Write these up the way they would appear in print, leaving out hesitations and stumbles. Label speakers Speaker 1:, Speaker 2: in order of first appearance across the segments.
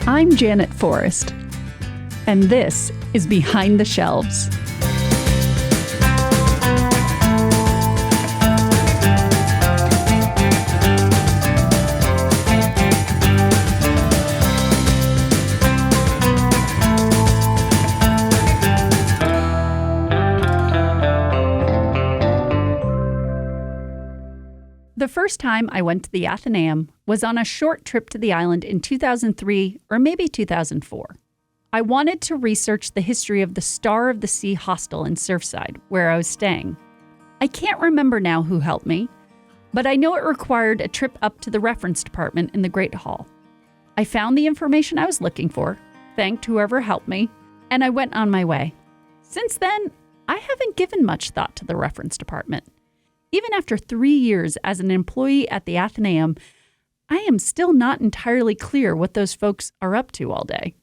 Speaker 1: I'm Janet Forrest, and this is Behind the Shelves. The first time I went to the Atheneum was on a short trip to the island in 2003 or maybe 2004. I wanted to research the history of the Star of the Sea hostel in Surfside, where I was staying. I can't remember now who helped me, but I know it required a trip up to the reference department in the Great Hall. I found the information I was looking for, thanked whoever helped me, and I went on my way. Since then, I haven't given much thought to the reference department. Even after 3 years as an employee at the Atheneum, I am still not entirely clear what those folks are up to all day.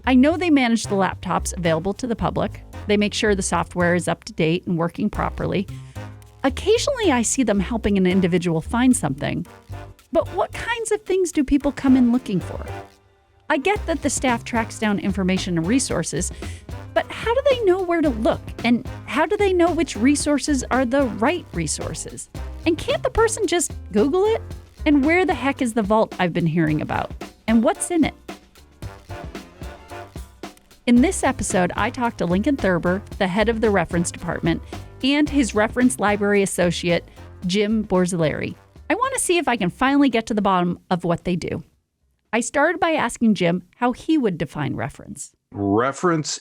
Speaker 1: I know they manage the laptops available to the public. They make sure the software is up to date and working properly. Occasionally, I see them helping an individual find something. But what kinds of things do people come in looking for? I get that the staff tracks down information and resources, but how do they know where to look? And how do they know which resources are the right resources? And can't the person just Google it? And where the heck is the vault I've been hearing about? And what's in it? In this episode, I talked to Lincoln Thurber, the head of the reference department, and his reference library associate, Jim Borzilleri. I want to see if I can finally get to the bottom of what they do. I started by asking Jim how he would define reference.
Speaker 2: Reference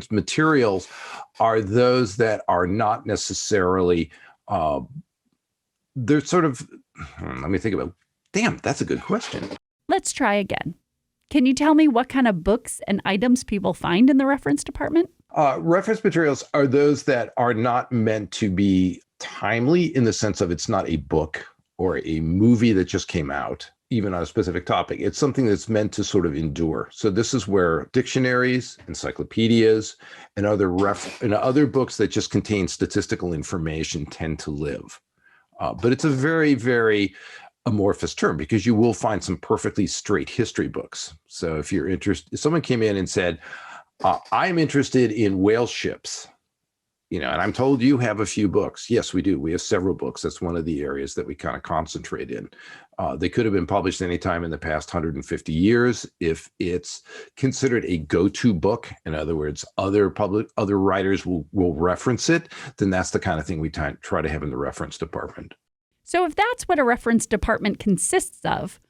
Speaker 2: materials are those that are not necessarily, they're sort of, let me think about, damn, that's a good question.
Speaker 1: Let's try again. Can you tell me what kind of books and items people find in the reference department?
Speaker 2: Reference materials are those that are not meant to be timely in the sense of it's not a book or a movie that just came out, even on a specific topic. It's something that's meant to sort of endure. So this is where dictionaries, encyclopedias, and other books that just contain statistical information tend to live. But it's a very, very amorphous term because you will find some perfectly straight history books. So if you're interested, if someone came in and said, I'm interested in whale ships, and I'm told you have a few books. Yes, we do. We have several books. That's one of the areas that we kind of concentrate in. They could have been published anytime in the past 150 years. If it's considered a go-to book, in other words, other writers will reference it, then that's the kind of thing we try to have in the reference department.
Speaker 1: So if that's what a reference department consists of,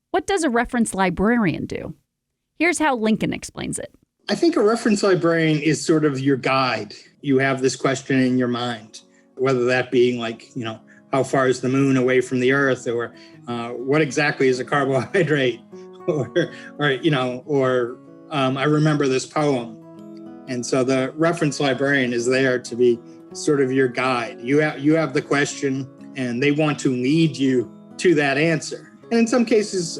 Speaker 1: what does a reference librarian do? Here's how Lincoln explains it.
Speaker 3: I think a reference librarian is sort of your guide. You have this question in your mind, whether that being like, how far is the moon away from the earth, or what exactly is a carbohydrate, or I remember this poem. And so the reference librarian is there to be sort of your guide. You have the question, and they want to lead you to that answer. And in some cases,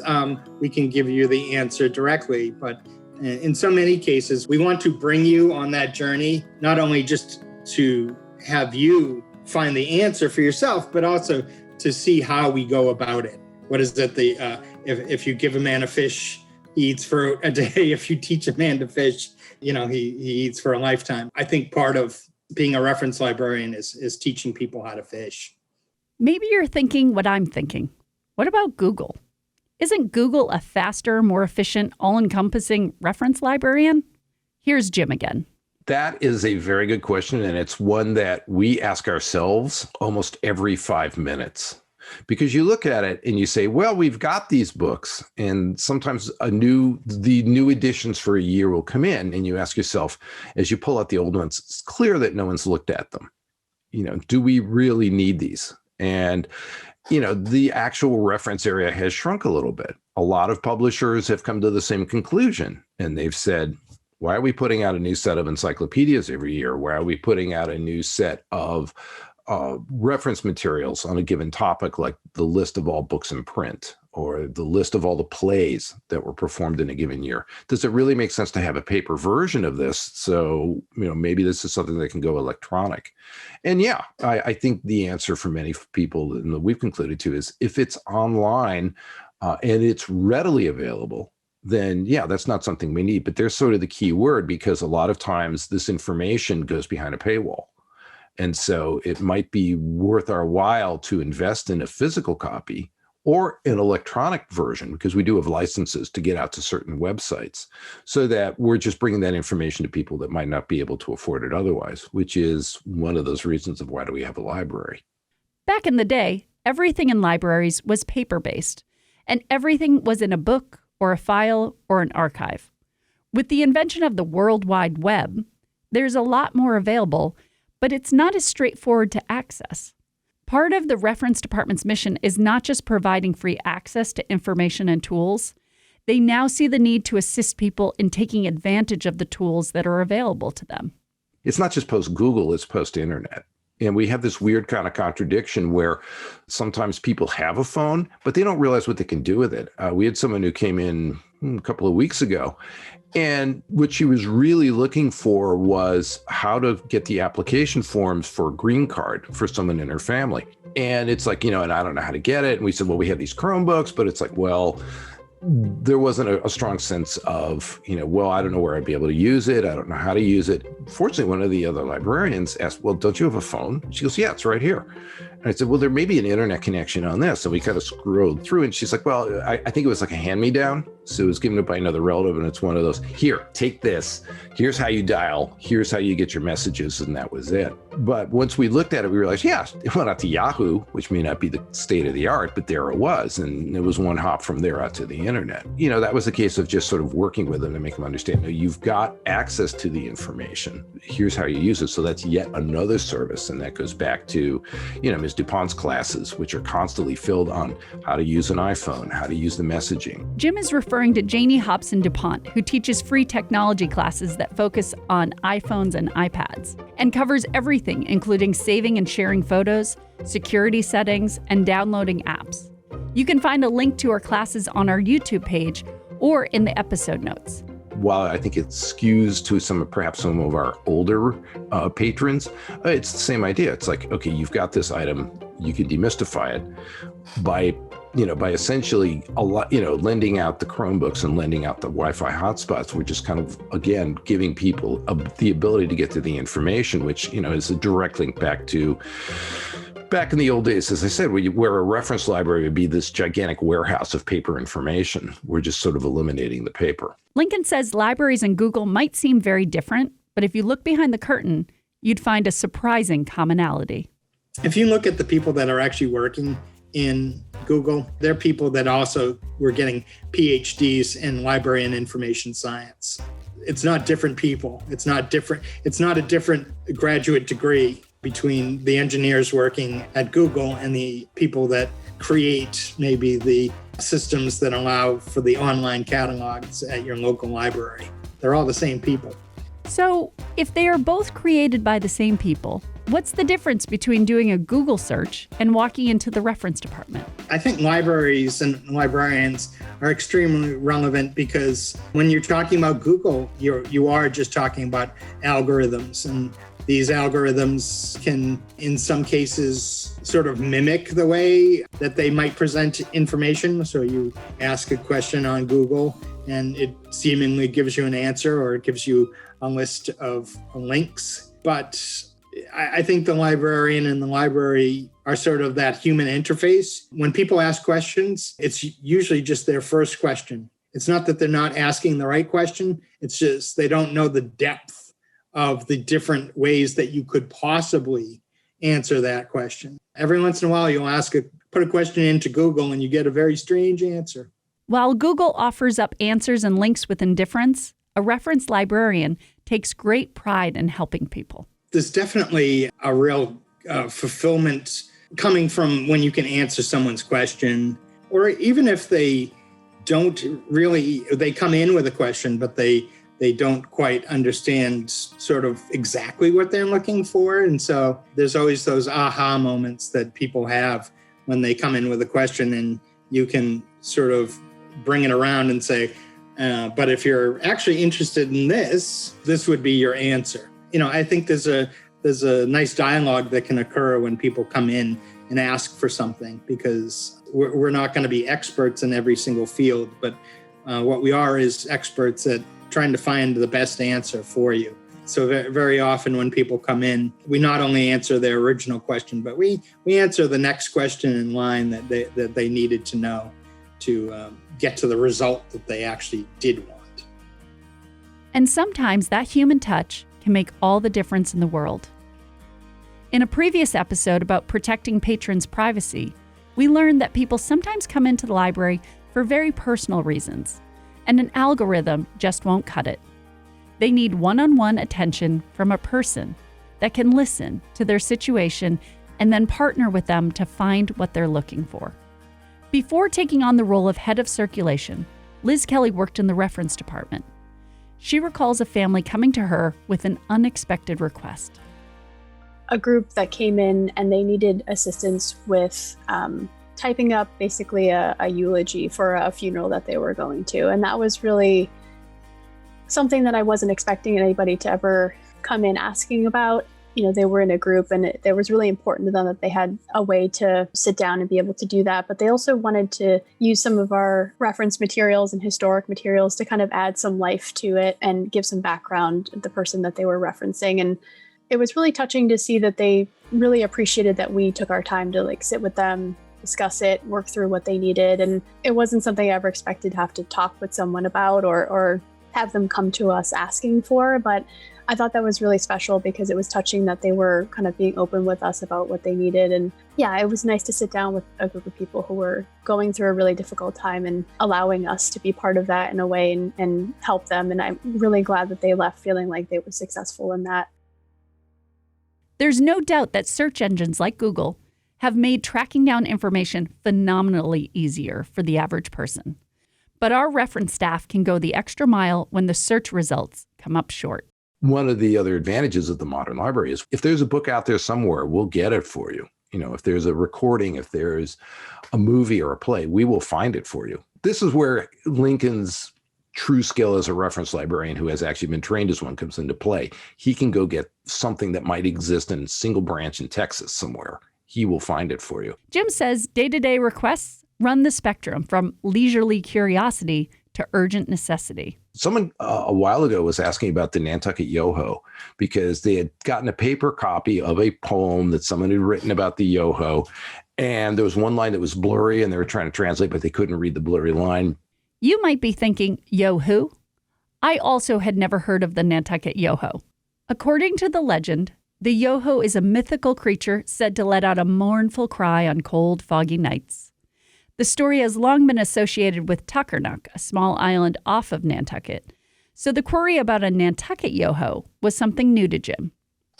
Speaker 3: we can give you the answer directly, but in so many cases, we want to bring you on that journey, not only just to have you find the answer for yourself, but also to see how we go about it. What is it? If you give a man a fish, he eats for a day. If you teach a man to fish, he eats for a lifetime. I think part of being a reference librarian is teaching people how to fish.
Speaker 1: Maybe you're thinking what I'm thinking. What about Google? Isn't Google a faster, more efficient, all-encompassing reference librarian? Here's Jim again.
Speaker 2: That is a very good question, and it's one that we ask ourselves almost every 5 minutes. Because you look at it and you say, well, we've got these books, and sometimes the new editions for a year will come in, and you ask yourself, as you pull out the old ones, it's clear that no one's looked at them. Do we really need these? And the actual reference area has shrunk a little bit. A lot of publishers have come to the same conclusion, and they've said, why are we putting out a new set of encyclopedias every year? Why are we putting out a new set of reference materials on a given topic, like the list of all books in print or the list of all the plays that were performed in a given year. Does it really make sense to have a paper version of this? So, maybe this is something that can go electronic. And yeah, I think the answer for many people, and that we've concluded to, is if it's online and it's readily available, then yeah, that's not something we need. But there's sort of the key word, because a lot of times this information goes behind a paywall. And so it might be worth our while to invest in a physical copy or an electronic version, because we do have licenses to get out to certain websites, so that we're just bringing that information to people that might not be able to afford it otherwise, which is one of those reasons of why do we have a library.
Speaker 1: Back in the day, everything in libraries was paper-based, and everything was in a book or a file or an archive. With the invention of the World Wide Web, there's a lot more available, but it's not as straightforward to access. Part of the reference department's mission is not just providing free access to information and tools. They now see the need to assist people in taking advantage of the tools that are available to them.
Speaker 2: It's not just post-Google, it's post-internet. And we have this weird kind of contradiction where sometimes people have a phone, but they don't realize what they can do with it. We had someone who came in a couple of weeks ago, and what she was really looking for was how to get the application forms for a green card for someone in her family. And it's like, and I don't know how to get it. And we said, well, we have these Chromebooks, but it's like, well, there wasn't a strong sense of, well, I don't know where I'd be able to use it. I don't know how to use it. Fortunately, one of the other librarians asked, well, don't you have a phone? She goes, yeah, it's right here. And I said, well, there may be an internet connection on this. And we kind of scrolled through, and she's like, well, I think it was like a hand-me-down. So it was given by another relative, and it's one of those, here, take this. Here's how you dial. Here's how you get your messages. And that was it. But once we looked at it, we realized, yeah, it went out to Yahoo, which may not be the state of the art, but there it was. And it was one hop from there out to the internet. That was a case of just sort of working with them to make them understand, no, you've got access to the information. Here's how you use it. So that's yet another service. And that goes back to, Ms. Dupont's classes, which are constantly filled on how to use an iPhone, how to use the messaging.
Speaker 1: Jim is referring to Janie Hobson Dupont, who teaches free technology classes that focus on iPhones and iPads and covers everything, including saving and sharing photos, security settings, and downloading apps. You can find a link to our classes on our YouTube page or in the episode notes.
Speaker 2: While I think it skews to perhaps some of our older patrons, it's the same idea. It's like, okay, you've got this item, you can demystify it by essentially lending out the Chromebooks and lending out the Wi-Fi hotspots. We're just kind of, again, giving people the ability to get to the information, which, is a direct link back in the old days, as I said, where a reference library would be this gigantic warehouse of paper information. We're just sort of eliminating the paper.
Speaker 1: Lincoln says libraries and Google might seem very different, but if you look behind the curtain, you'd find a surprising commonality.
Speaker 3: If you look at the people that are actually working in Google, they're people that also were getting PhDs in library and information science. It's not different people. It's not a different graduate degree between the engineers working at Google and the people that create maybe the systems that allow for the online catalogs at your local library. They're all the same people.
Speaker 1: So if they are both created by the same people, what's the difference between doing a Google search and walking into the reference department?
Speaker 3: I think libraries and librarians are extremely relevant, because when you're talking about Google, you are just talking about algorithms, and these algorithms can, in some cases, sort of mimic the way that they might present information. So you ask a question on Google and it seemingly gives you an answer, or it gives you a list of links. But I think the librarian and the library are sort of that human interface. When people ask questions, it's usually just their first question. It's not that they're not asking the right question. It's just they don't know the depth of the different ways that you could possibly answer that question. Every once in a while, you'll put a question into Google and you get a very strange answer.
Speaker 1: While Google offers up answers and links with indifference, a reference librarian takes great pride in helping people.
Speaker 3: There's definitely a real fulfillment coming from when you can answer someone's question, or even if they come in with a question, but they don't quite understand sort of exactly what they're looking for. And so there's always those aha moments that people have when they come in with a question, and you can sort of bring it around and say, but if you're actually interested in this would be your answer. I think there's a nice dialogue that can occur when people come in and ask for something, because we're not going to be experts in every single field, but what we are is experts at trying to find the best answer for you. So very often when people come in, we not only answer their original question, but we answer the next question in line that they needed to know to get to the result that they actually did want.
Speaker 1: And sometimes that human touch can make all the difference in the world. In a previous episode about protecting patrons' privacy, we learned that people sometimes come into the library for very personal reasons, and an algorithm just won't cut it. They need one-on-one attention from a person that can listen to their situation and then partner with them to find what they're looking for. Before taking on the role of head of circulation, Liz Kelly worked in the reference department. She recalls a family coming to her with an unexpected request.
Speaker 4: A group that came in and they needed assistance with typing up basically a eulogy for a funeral that they were going to. And that was really something that I wasn't expecting anybody to ever come in asking about. They were in a group and it was really important to them that they had a way to sit down and be able to do that. But they also wanted to use some of our reference materials and historic materials to kind of add some life to it and give some background to the person that they were referencing. And it was really touching to see that they really appreciated that we took our time to sit with them, discuss it, work through what they needed. And it wasn't something I ever expected to have to talk with someone about or have them come to us asking for. But I thought that was really special because it was touching that they were kind of being open with us about what they needed. And yeah, it was nice to sit down with a group of people who were going through a really difficult time and allowing us to be part of that in a way and help them. And I'm really glad that they left feeling like they were successful in that.
Speaker 1: There's no doubt that search engines like Google have made tracking down information phenomenally easier for the average person. But our reference staff can go the extra mile when the search results come up short.
Speaker 2: One of the other advantages of the modern library is if there's a book out there somewhere, we'll get it for you. If there's a recording, if there's a movie or a play, we will find it for you. This is where Lincoln's true skill as a reference librarian who has actually been trained as one comes into play. He can go get something that might exist in a single branch in Texas somewhere. He will find it for you.
Speaker 1: Jim says day-to-day requests run the spectrum from leisurely curiosity to urgent necessity.
Speaker 2: Someone a while ago was asking about the Nantucket Yoho because they had gotten a paper copy of a poem that someone had written about the Yoho. And there was one line that was blurry and they were trying to translate, but they couldn't read the blurry line.
Speaker 1: You might be thinking, yo who? I also had never heard of the Nantucket Yoho. According to the legend, the Yoho is a mythical creature said to let out a mournful cry on cold, foggy nights. The story has long been associated with Tuckernuck, a small island off of Nantucket. So the query about a Nantucket Yoho was something new to Jim.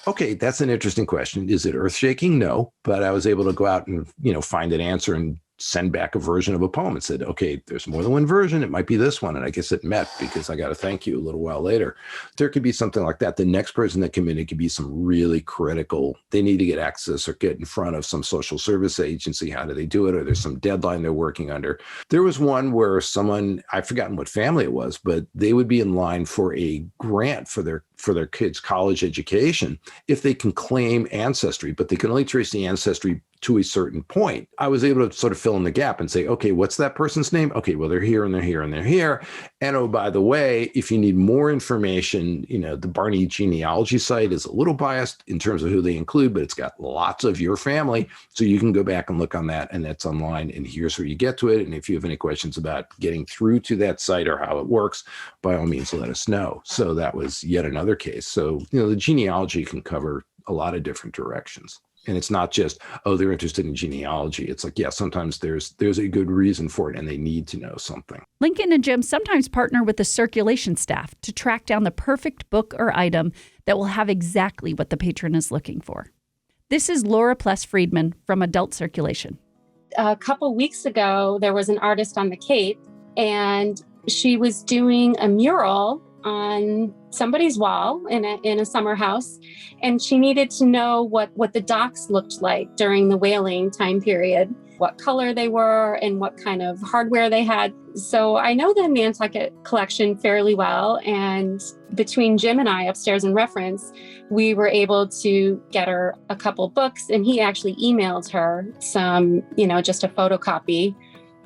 Speaker 2: Okay, that's an interesting question. Is it earth-shaking? No, but I was able to go out and, find an answer and send back a version of a poem and said, okay, there's more than one version. It might be this one. And I guess it met because I got to thank you a little while later. There could be something like that. The next person that came in, it could be some really critical. They need to get access or get in front of some social service agency. How do they do it? Or there's some deadline they're working under. There was one where someone, I've forgotten what family it was, but they would be in line for a grant for their kids' college education if they can claim ancestry, but they can only trace the ancestry to a certain point. I was able to sort of fill in the gap and say, okay, what's that person's name? Okay, well, they're here and they're here and they're here. And oh, by the way, if you need more information, the Barney genealogy site is a little biased in terms of who they include, but it's got lots of your family. So you can go back and look on that, and that's online. And here's where you get to it. And if you have any questions about getting through to that site or how it works, by all means, let us know. So that was yet another case. So, the genealogy can cover a lot of different directions. And it's not just, oh, they're interested in genealogy. It's like, yeah, sometimes there's a good reason for it and they need to know something.
Speaker 1: Lincoln and Jim sometimes partner with the circulation staff to track down the perfect book or item that will have exactly what the patron is looking for. This is Laura Pless-Friedman from Adult Circulation.
Speaker 5: A couple weeks ago, there was an artist on the Cape, and she was doing a mural on somebody's wall in a summer house, and she needed to know what the docks looked like during the whaling time period, what color they were and what kind of hardware they had. So I know the Nantucket collection fairly well, and between Jim and I upstairs in reference, we were able to get her a couple books, and he actually emailed her some, just a photocopy,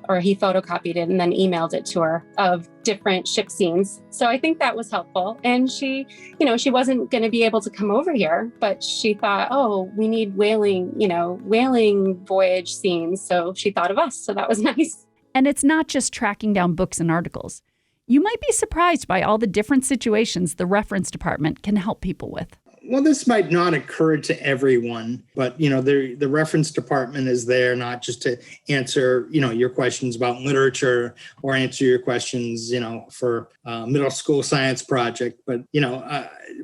Speaker 5: or he photocopied it and then emailed it to her of different ship scenes. So I think that was helpful. And she wasn't going to be able to come over here, but she thought, oh, we need whaling voyage scenes. So she thought of us. So that was nice.
Speaker 1: And it's not just tracking down books and articles. You might be surprised by all the different situations the reference department can help people with.
Speaker 3: Well, this might not occur to everyone, but, the reference department is there not just to answer, your questions about literature or answer your questions, for middle school science project, but,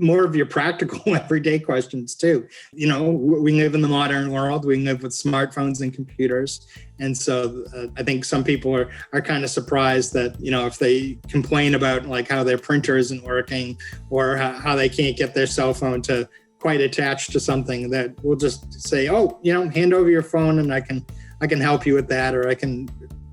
Speaker 3: more of your practical everyday questions too. We live in the modern world. We live with smartphones and computers. And so I think some people are kind of surprised that, if they complain about like how their printer isn't working or how they can't get their cell phone to quite attach to something, that we'll just say, oh, hand over your phone and I can help you with that, or I can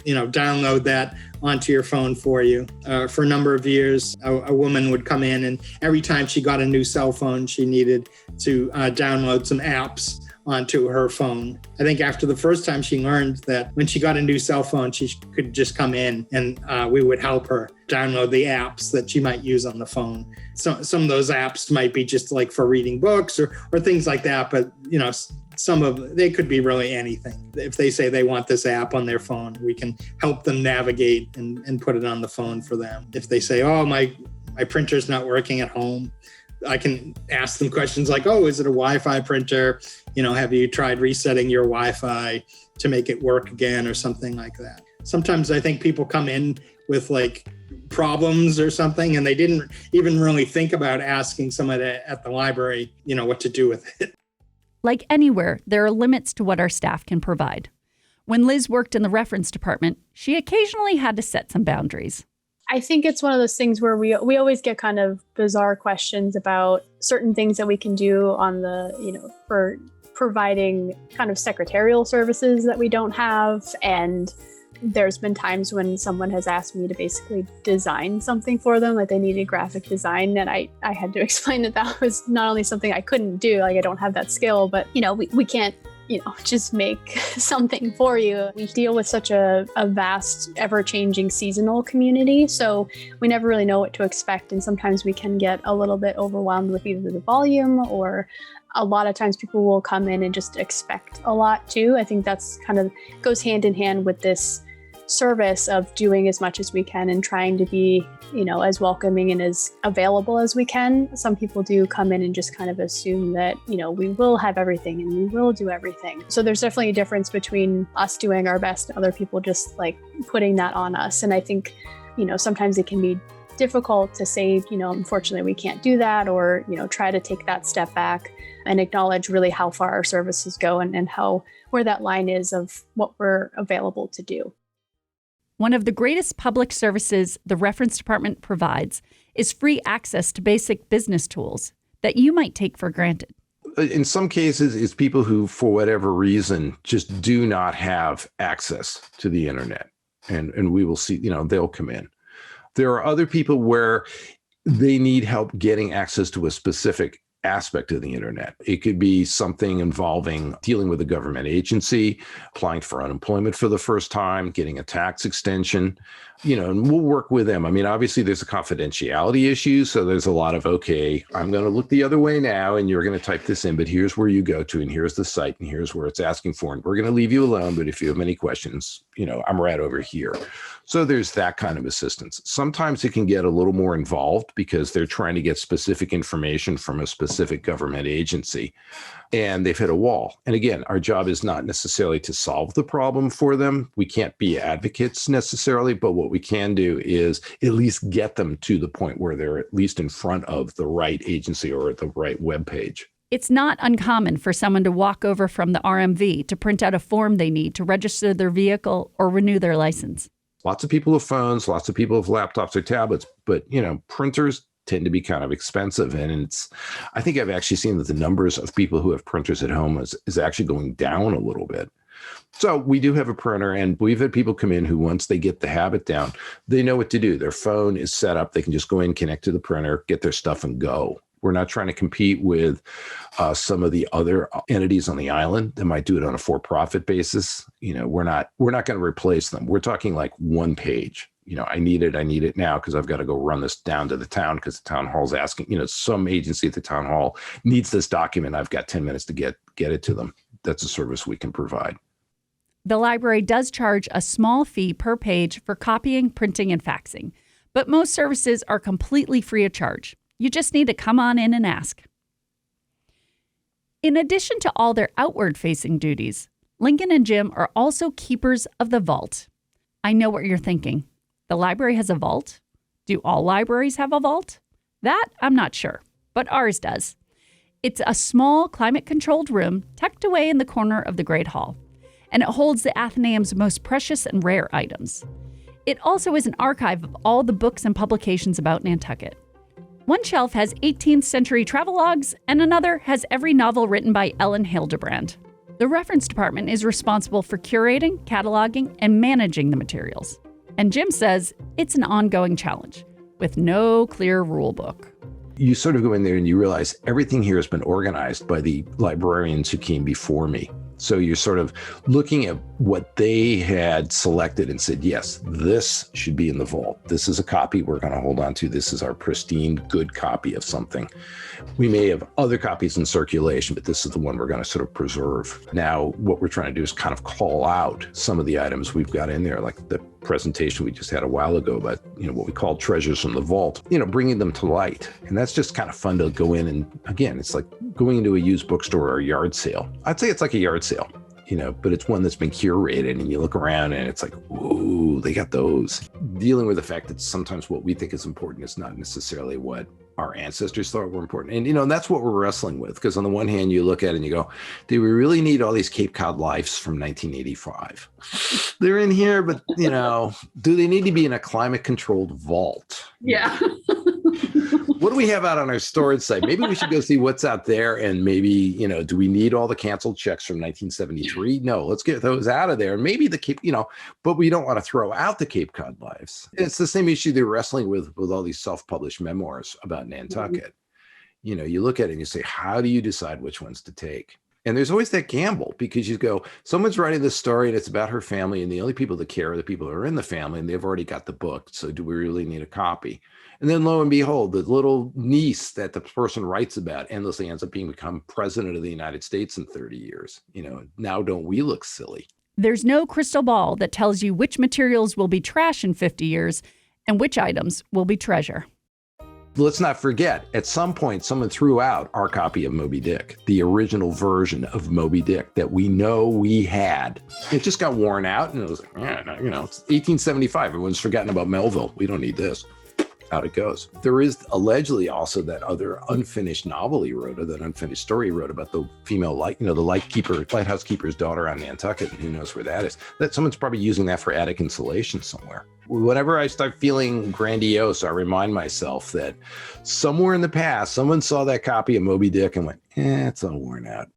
Speaker 3: download that onto your phone for you. For a number of years, a woman would come in, and every time she got a new cell phone, she needed to download some apps onto her phone. I think after the first time, she learned that when she got a new cell phone, she could just come in and we would help her download the apps that she might use on the phone. So some of those apps might be just like for reading books or things like that, but they could be really anything. If they say they want this app on their phone, we can help them navigate and put it on the phone for them. If they say, oh, my printer's not working at home, I can ask them questions like, oh, is it a Wi-Fi printer? Have you tried resetting your Wi-Fi to make it work again or something like that? Sometimes I think people come in with like problems or something, and they didn't even really think about asking someone at the library, what to do with it.
Speaker 1: Like anywhere, there are limits to what our staff can provide. When Liz worked in the reference department, she occasionally had to set some boundaries.
Speaker 4: I think it's one of those things where we always get kind of bizarre questions about certain things that we can do on the, for providing kind of secretarial services that we don't have. And there's been times when someone has asked me to basically design something for them, like they needed graphic design. And I had to explain that was not only something I couldn't do, like I don't have that skill, but, we can't, just make something for you. We deal with such a vast, ever-changing seasonal community, so we never really know what to expect. And sometimes we can get a little bit overwhelmed with either the volume, or a lot of times people will come in and just expect a lot too. I think that's kind of goes hand in hand with this service of doing as much as we can and trying to be, as welcoming and as available as we can. Some people do come in and just kind of assume that, we will have everything and we will do everything. So there's definitely a difference between us doing our best and other people just like putting that on us. And I think, sometimes it can be difficult to say, unfortunately we can't do that, or, try to take that step back and acknowledge really how far our services go and where that line is of what we're available to do.
Speaker 1: One of the greatest public services the reference department provides is free access to basic business tools that you might take for granted.
Speaker 2: In some cases, it's people who, for whatever reason, just do not have access to the internet. And we will see, they'll come in. There are other people where they need help getting access to a specific aspect of the internet. It could be something involving dealing with a government agency, applying for unemployment for the first time, getting a tax extension, and we'll work with them. I mean, obviously there's a confidentiality issue. So there's a lot of, okay, I'm going to look the other way now and you're going to type this in, but here's where you go to, and here's the site, and here's where it's asking for, and we're going to leave you alone. But if you have any questions, I'm right over here. So there's that kind of assistance. Sometimes it can get a little more involved because they're trying to get specific information from a specific government agency, and they've hit a wall. And again, our job is not necessarily to solve the problem for them. We can't be advocates necessarily, but what we can do is at least get them to the point where they're at least in front of the right agency or at the right web page.
Speaker 1: It's not uncommon for someone to walk over from the RMV to print out a form they need to register their vehicle or renew their license.
Speaker 2: Lots of people have phones, lots of people have laptops or tablets, but, printers tend to be kind of expensive. And I think I've actually seen that the numbers of people who have printers at home is actually going down a little bit. So we do have a printer, and we've had people come in who, once they get the habit down, they know what to do. Their phone is set up. They can just go in, connect to the printer, get their stuff and go. We're not trying to compete with some of the other entities on the island that might do it on a for-profit basis. We're not going to replace them. We're talking like one page. I need it now because I've got to go run this down to the town because the town hall's asking, some agency at the town hall needs this document. I've got 10 minutes to get it to them. That's a service we can provide.
Speaker 1: The library does charge a small fee per page for copying, printing, and faxing, but most services are completely free of charge. You just need to come on in and ask. In addition to all their outward-facing duties, Lincoln and Jim are also keepers of the vault. I know what you're thinking. The library has a vault? Do all libraries have a vault? That I'm not sure, but ours does. It's a small, climate-controlled room tucked away in the corner of the Great Hall, and it holds the Atheneum's most precious and rare items. It also is an archive of all the books and publications about Nantucket. One shelf has 18th century travelogues, and another has every novel written by Ellen Hildebrand. The reference department is responsible for curating, cataloging, and managing the materials. And Jim says it's an ongoing challenge with no clear rule book.
Speaker 2: You sort of go in there and you realize everything here has been organized by the librarians who came before me. So you're sort of looking at what they had selected and said, yes, this should be in the vault. This is a copy we're going to hold on to. This is our pristine, good copy of something. We may have other copies in circulation, but this is the one we're going to sort of preserve. Now, what we're trying to do is kind of call out some of the items we've got in there, like the presentation we just had a while ago about, what we call treasures from the vault, bringing them to light. And that's just kind of fun to go in. And again, it's like going into a used bookstore or a yard sale. I'd say it's like a yard sale, but it's one that's been curated, and you look around and it's like, ooh, they got those. Dealing with the fact that sometimes what we think is important is not necessarily what our ancestors thought were important. And, that's what we're wrestling with. Because on the one hand, you look at it and you go, do we really need all these Cape Cod Lives from 1985? They're in here, but, do they need to be in a climate controlled vault?
Speaker 6: Yeah.
Speaker 2: What do we have out on our storage site? Maybe we should go see what's out there, and maybe, do we need all the canceled checks from 1973? No, let's get those out of there. Maybe the Cape, but we don't want to throw out the Cape Cod Lives. It's the same issue they're wrestling with all these self-published memoirs about Nantucket. Mm-hmm. You look at it and you say, how do you decide which ones to take? And there's always that gamble, because you go, someone's writing this story and it's about her family, and the only people that care are the people who are in the family, and they've already got the book. So do we really need a copy? And then lo and behold, the little niece that the person writes about endlessly ends up become president of the United States in 30 years. Now don't we look silly?
Speaker 1: There's no crystal ball that tells you which materials will be trash in 50 years and which items will be treasure.
Speaker 2: Let's not forget, at some point, someone threw out our copy of Moby Dick, the original version of Moby Dick that we know we had. It just got worn out, and it was like, it's 1875. Everyone's forgotten about Melville. We don't need this. Out it goes. There is allegedly also that other unfinished novel he wrote, or that unfinished story he wrote about the female the lighthouse keeper's daughter on Nantucket, and who knows where that is. That someone's probably using that for attic insulation somewhere. Whenever I start feeling grandiose, I remind myself that somewhere in the past, someone saw that copy of Moby Dick and went, it's all worn out.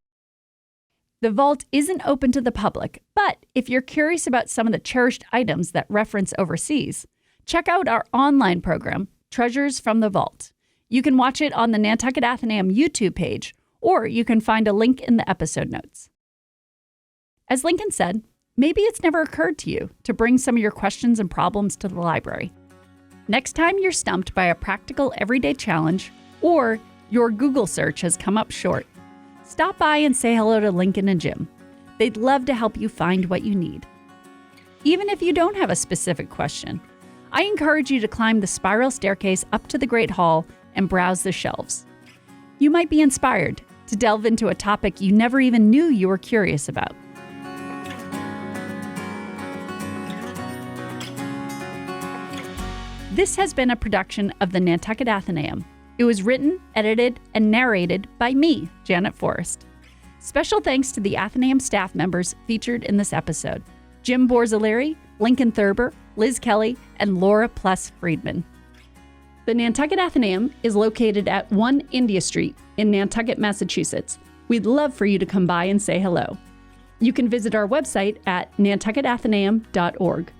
Speaker 1: The vault isn't open to the public, but if you're curious about some of the cherished items that reference overseas, check out our online program, Treasures from the Vault. You can watch it on the Nantucket Atheneum YouTube page, or you can find a link in the episode notes. As Lincoln said, maybe it's never occurred to you to bring some of your questions and problems to the library. Next time you're stumped by a practical everyday challenge, or your Google search has come up short, stop by and say hello to Lincoln and Jim. They'd love to help you find what you need. Even if you don't have a specific question, I encourage you to climb the spiral staircase up to the Great Hall and browse the shelves. You might be inspired to delve into a topic you never even knew you were curious about. This has been a production of the Nantucket Atheneum. It was written, edited, and narrated by me, Janet Forrest. Special thanks to the Atheneum staff members featured in this episode: Jim Borzilleri, Lincoln Thurber, Liz Kelly, and Laura Pless Friedman. The Nantucket Atheneum is located at 1 India Street in Nantucket, Massachusetts. We'd love for you to come by and say hello. You can visit our website at nantucketatheneum.org.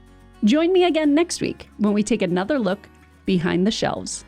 Speaker 1: Join me again next week when we take another look behind the shelves.